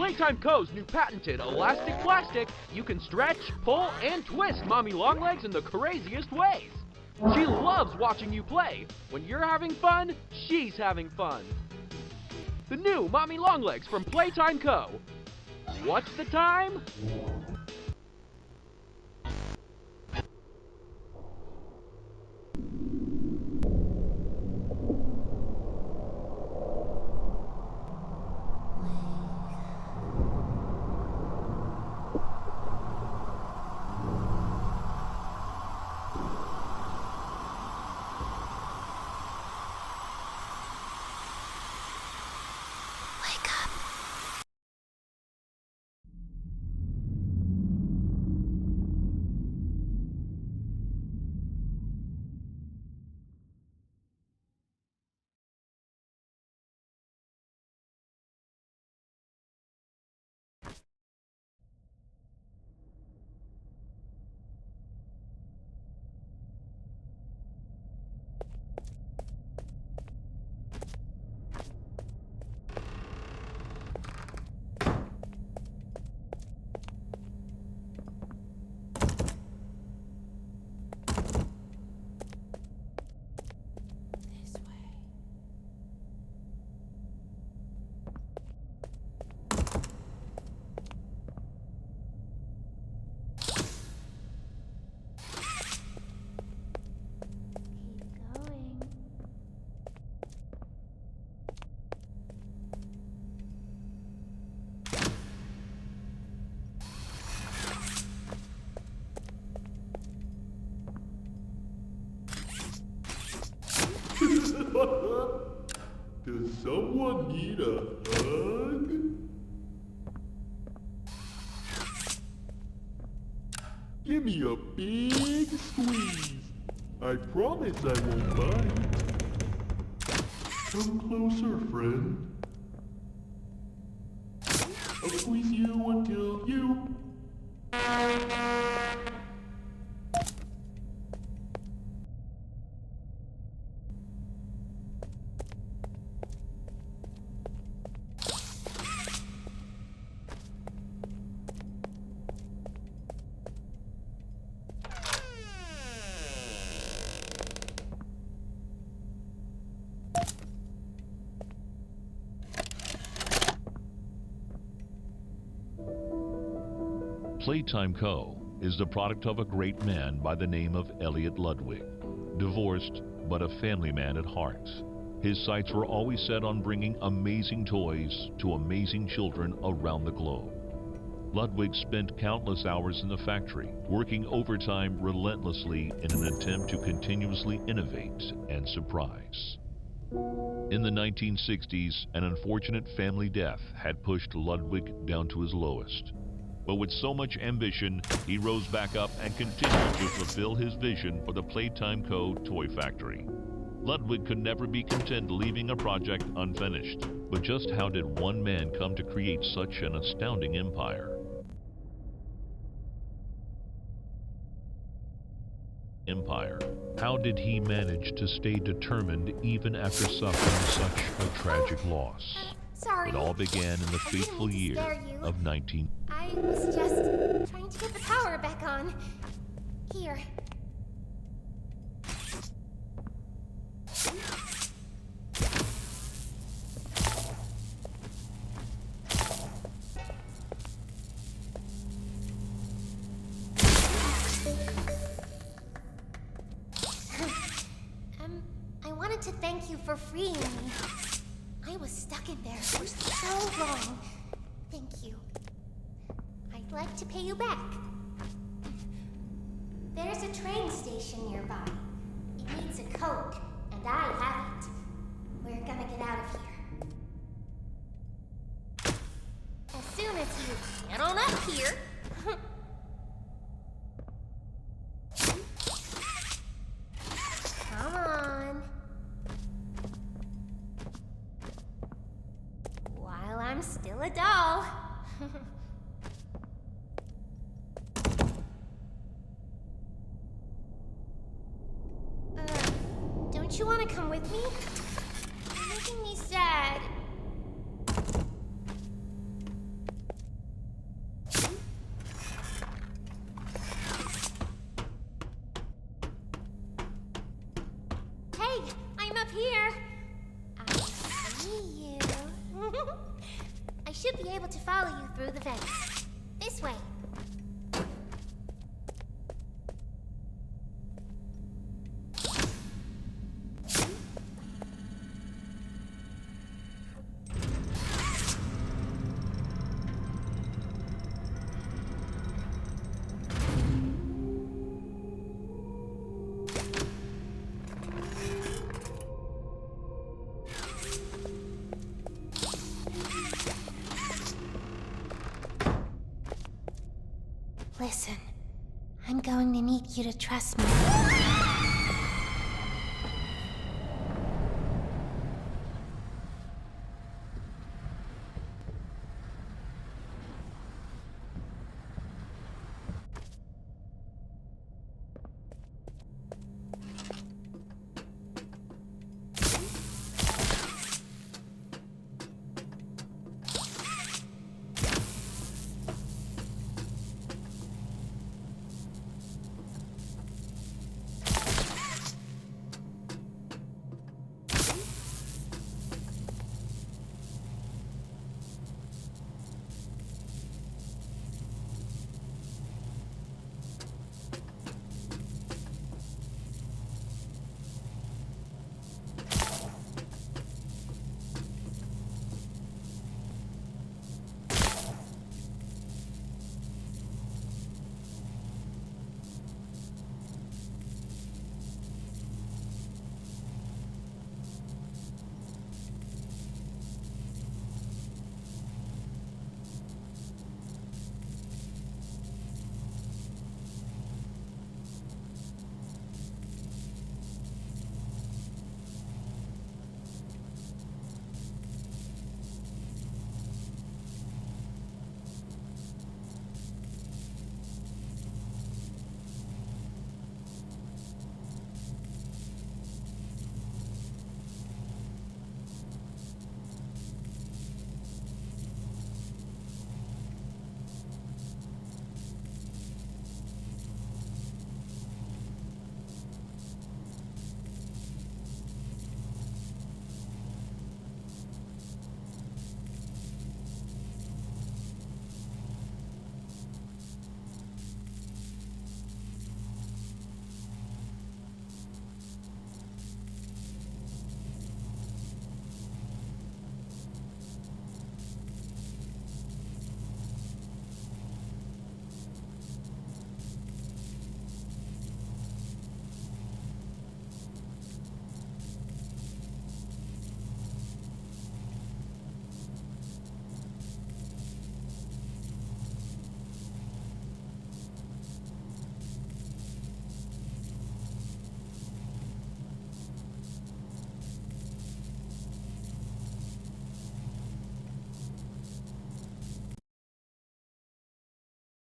Playtime Co.'s new patented elastic plastic, you can stretch, pull, and twist Mommy Longlegs in the craziest ways. She loves watching you play. When you're having fun, she's having fun. The new Mommy Longlegs from Playtime Co. What's the time? Does someone need a hug? Give me a big squeeze. I promise I won't bite. Come closer, friend. I'll squeeze you until you... Playtime Co. is the product of a great man by the name of Elliot Ludwig. Divorced, but a family man at heart. His sights were always set on bringing amazing toys to amazing children around the globe. Ludwig spent countless hours in the factory, working overtime relentlessly in an attempt to continuously innovate and surprise. In the 1960s, an unfortunate family death had pushed Ludwig down to his lowest. But with so much ambition, he rose back up and continued to fulfill his vision for the Playtime Co. toy factory. Ludwig could never be content leaving a project unfinished. But just how did one man come to create such an astounding empire? How did he manage to stay determined even after suffering such a tragic loss? Sorry. It all began in the fateful year of 19... I was just trying to get the power back on. Here. I wanted to thank you for freeing me. I was stuck in there for so long. Thank you. I'd like to pay you back. There's a train station nearby. It needs a code, and I have it. We're gonna get out of here. As soon as you get on up here... Come on. While I'm still a doll. Don't you want to come with me? You're making me sad. should be able to follow you through the vents. This way. Listen, I'm going to need you to trust me.